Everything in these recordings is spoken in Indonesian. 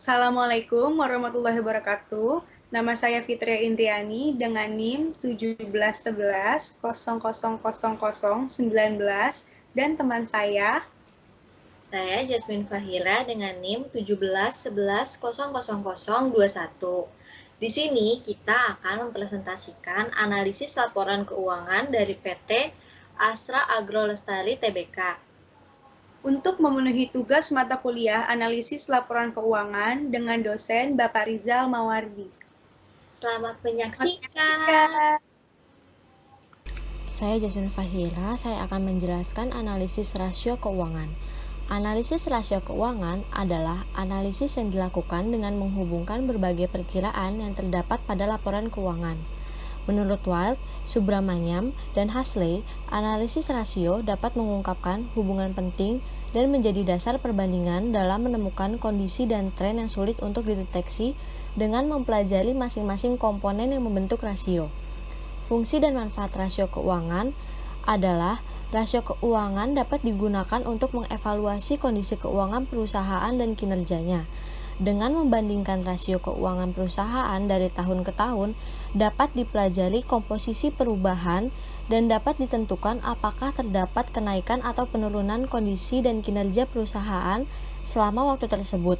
Assalamualaikum warahmatullahi wabarakatuh. Nama saya Fitria Indriani dengan NIM 1711000019 dan teman saya. Saya Jasmine Fahira dengan NIM 1711000021. Di sini kita akan mempresentasikan analisis laporan keuangan dari PT Astra Agro Lestari Tbk. Untuk memenuhi tugas mata kuliah analisis laporan keuangan dengan dosen Bapak Rizal Mawardi. Selamat menyaksikan. Saya Jasmine Fahira, saya akan menjelaskan analisis rasio keuangan. Analisis rasio keuangan adalah analisis yang dilakukan dengan menghubungkan berbagai perkiraan yang terdapat pada laporan keuangan. Menurut Wild, Subramanyam, dan Hasley, analisis rasio dapat mengungkapkan hubungan penting dan menjadi dasar perbandingan dalam menemukan kondisi dan tren yang sulit untuk dideteksi dengan mempelajari masing-masing komponen yang membentuk rasio. Fungsi dan manfaat rasio keuangan adalah rasio keuangan dapat digunakan untuk mengevaluasi kondisi keuangan perusahaan dan kinerjanya. Dengan membandingkan rasio keuangan perusahaan dari tahun ke tahun, dapat dipelajari komposisi perubahan dan dapat ditentukan apakah terdapat kenaikan atau penurunan kondisi dan kinerja perusahaan selama waktu tersebut.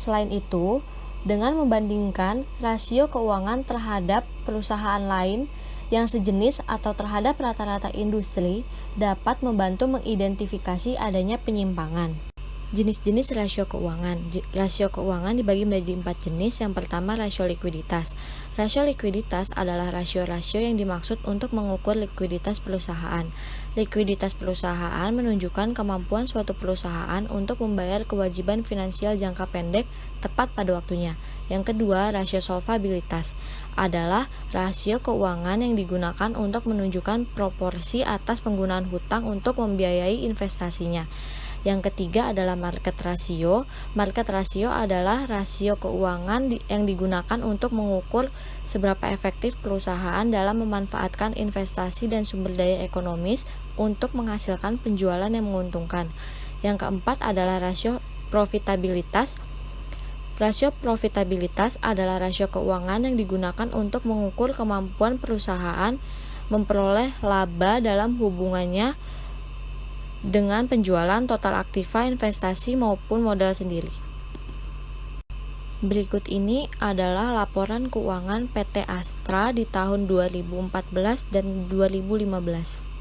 Selain itu, dengan membandingkan rasio keuangan terhadap perusahaan lain yang sejenis atau terhadap rata-rata industri dapat membantu mengidentifikasi adanya penyimpangan. Jenis-jenis rasio keuangan. Rasio keuangan dibagi menjadi 4 jenis. Yang pertama, rasio likuiditas. Rasio likuiditas adalah rasio-rasio yang dimaksud untuk mengukur likuiditas perusahaan. Likuiditas perusahaan menunjukkan kemampuan suatu perusahaan untuk membayar kewajiban finansial jangka pendek tepat pada waktunya. Yang kedua, rasio solvabilitas adalah rasio keuangan yang digunakan untuk menunjukkan proporsi atas penggunaan hutang untuk membiayai investasinya. Yang ketiga adalah market ratio. Market ratio adalah rasio keuangan yang digunakan untuk mengukur seberapa efektif perusahaan dalam memanfaatkan investasi dan sumber daya ekonomis untuk menghasilkan penjualan yang menguntungkan. Yang keempat adalah rasio profitabilitas. Rasio profitabilitas adalah rasio keuangan yang digunakan untuk mengukur kemampuan perusahaan memperoleh laba dalam hubungannya dengan penjualan total aktiva, investasi maupun modal sendiri. Berikut ini adalah laporan keuangan PT Astra di tahun 2014 dan 2015.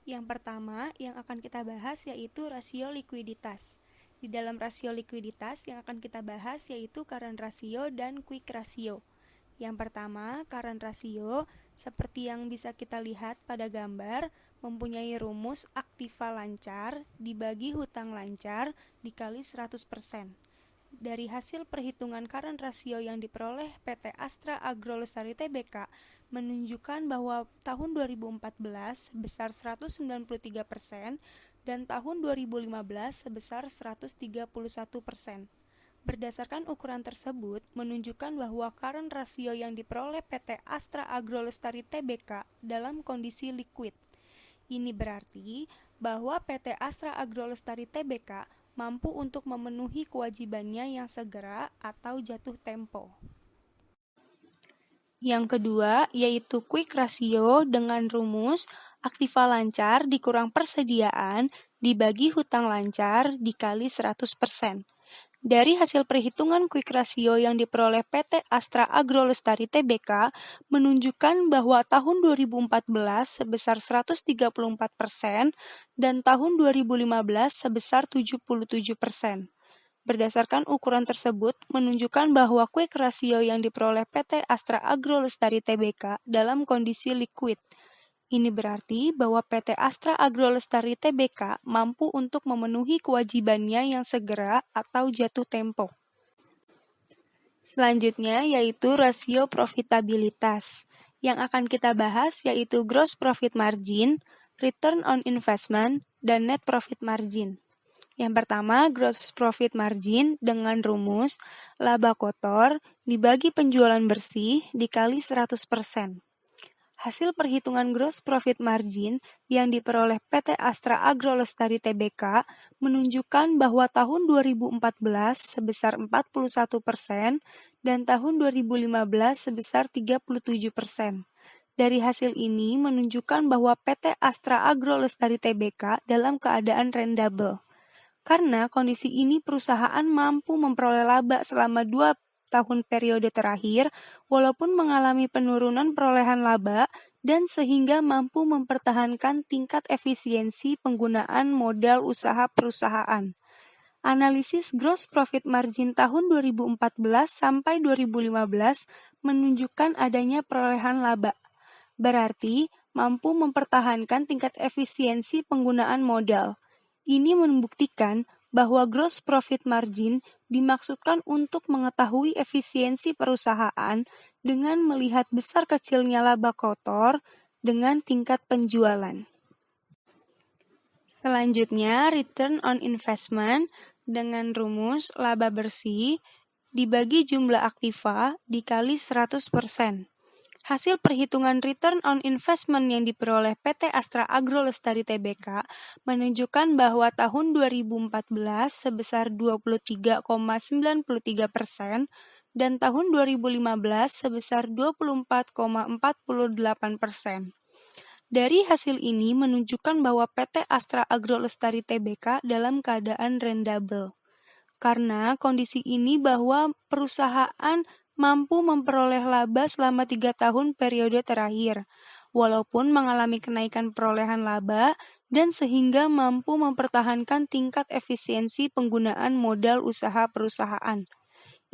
Yang pertama yang akan kita bahas yaitu rasio likuiditas. Di dalam rasio likuiditas yang akan kita bahas yaitu current ratio dan quick ratio. Yang pertama, current ratio, seperti yang bisa kita lihat pada gambar, mempunyai rumus aktiva lancar dibagi hutang lancar dikali 100%. Dari hasil perhitungan current ratio yang diperoleh PT Astra Agro Lestari Tbk menunjukkan bahwa tahun 2014 sebesar 193% dan tahun 2015 sebesar 131%. Berdasarkan ukuran tersebut, menunjukkan bahwa current ratio yang diperoleh PT Astra Agro Lestari Tbk dalam kondisi liquid. Ini berarti bahwa PT Astra Agro Lestari Tbk mampu untuk memenuhi kewajibannya yang segera atau jatuh tempo. Yang kedua, yaitu quick ratio dengan rumus aktiva lancar dikurang persediaan dibagi hutang lancar dikali 100%. Dari hasil perhitungan quick ratio yang diperoleh PT Astra Agro Lestari Tbk menunjukkan bahwa tahun 2014 sebesar 134% dan tahun 2015 sebesar 77%. Berdasarkan ukuran tersebut menunjukkan bahwa quick ratio yang diperoleh PT Astra Agro Lestari Tbk dalam kondisi liquid. Ini berarti bahwa PT Astra Agro Lestari Tbk mampu untuk memenuhi kewajibannya yang segera atau jatuh tempo. Selanjutnya yaitu rasio profitabilitas. Yang akan kita bahas yaitu gross profit margin, return on investment, dan net profit margin. Yang pertama, gross profit margin dengan rumus laba kotor dibagi penjualan bersih dikali 100%. Hasil perhitungan gross profit margin yang diperoleh PT Astra Agro Lestari Tbk menunjukkan bahwa tahun 2014 sebesar 41% dan tahun 2015 sebesar 37%. Dari hasil ini menunjukkan bahwa PT Astra Agro Lestari Tbk dalam keadaan rendable. Karena kondisi ini perusahaan mampu memperoleh laba selama 2 tahun periode terakhir, walaupun mengalami penurunan perolehan laba dan sehingga mampu mempertahankan tingkat efisiensi penggunaan modal usaha perusahaan. Analisis gross profit margin tahun 2014 sampai 2015 menunjukkan adanya perolehan laba. Berarti mampu mempertahankan tingkat efisiensi penggunaan modal. Ini membuktikan bahwa gross profit margin dimaksudkan untuk mengetahui efisiensi perusahaan dengan melihat besar kecilnya laba kotor dengan tingkat penjualan. Selanjutnya, return on investment dengan rumus laba bersih dibagi jumlah aktiva dikali 100%. Hasil perhitungan return on investment yang diperoleh PT Astra Agro Lestari Tbk menunjukkan bahwa tahun 2014 sebesar 23,93% dan tahun 2015 sebesar 24,48%. Dari hasil ini menunjukkan bahwa PT Astra Agro Lestari Tbk dalam keadaan rendable. Karena kondisi ini bahwa perusahaan mampu memperoleh laba selama 3 tahun periode terakhir, walaupun mengalami kenaikan perolehan laba dan sehingga mampu mempertahankan tingkat efisiensi penggunaan modal usaha perusahaan.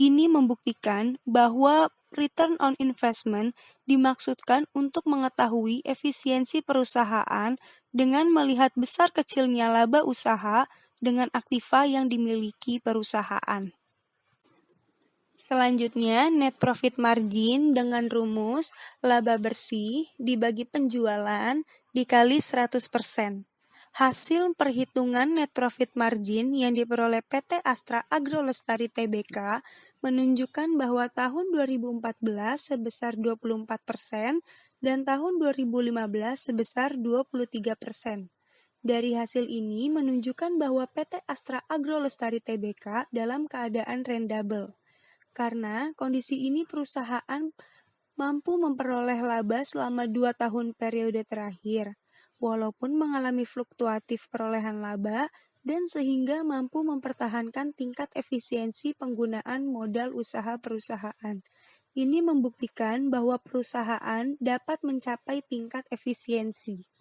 Ini membuktikan bahwa return on investment dimaksudkan untuk mengetahui efisiensi perusahaan dengan melihat besar kecilnya laba usaha dengan aktiva yang dimiliki perusahaan. Selanjutnya, net profit margin dengan rumus laba bersih dibagi penjualan dikali 100%. Hasil perhitungan net profit margin yang diperoleh PT Astra Agro Lestari Tbk menunjukkan bahwa tahun 2014 sebesar 24% dan tahun 2015 sebesar 23%. Dari hasil ini menunjukkan bahwa PT Astra Agro Lestari Tbk dalam keadaan rendable. Karena kondisi ini perusahaan mampu memperoleh laba selama 2 tahun periode terakhir, walaupun mengalami fluktuatif perolehan laba dan sehingga mampu mempertahankan tingkat efisiensi penggunaan modal usaha perusahaan. Ini membuktikan bahwa perusahaan dapat mencapai tingkat efisiensi.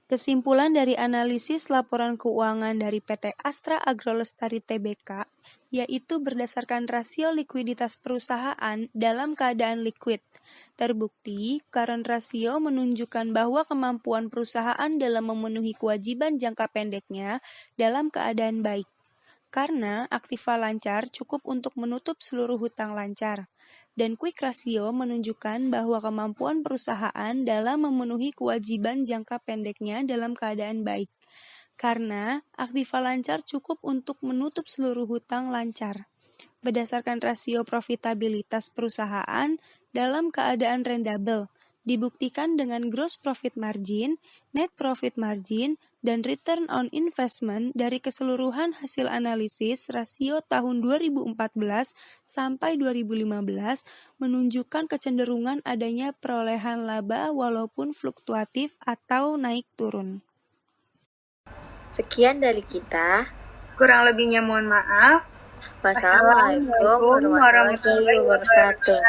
Kesimpulan dari analisis laporan keuangan dari PT Astra Agro Lestari Tbk yaitu berdasarkan rasio likuiditas perusahaan dalam keadaan liquid. Terbukti, current ratio menunjukkan bahwa kemampuan perusahaan dalam memenuhi kewajiban jangka pendeknya dalam keadaan baik. Karena aktiva lancar cukup untuk menutup seluruh hutang lancar. Dan quick ratio menunjukkan bahwa kemampuan perusahaan dalam memenuhi kewajiban jangka pendeknya dalam keadaan baik. Karena aktiva lancar cukup untuk menutup seluruh hutang lancar. Berdasarkan rasio profitabilitas perusahaan dalam keadaan rendable, dibuktikan dengan gross profit margin, net profit margin, dan return on investment dari keseluruhan hasil analisis rasio tahun 2014 sampai 2015 menunjukkan kecenderungan adanya perolehan laba walaupun fluktuatif atau naik turun. Sekian dari kita. Kurang lebihnya mohon maaf. Wassalamualaikum warahmatullahi wabarakatuh.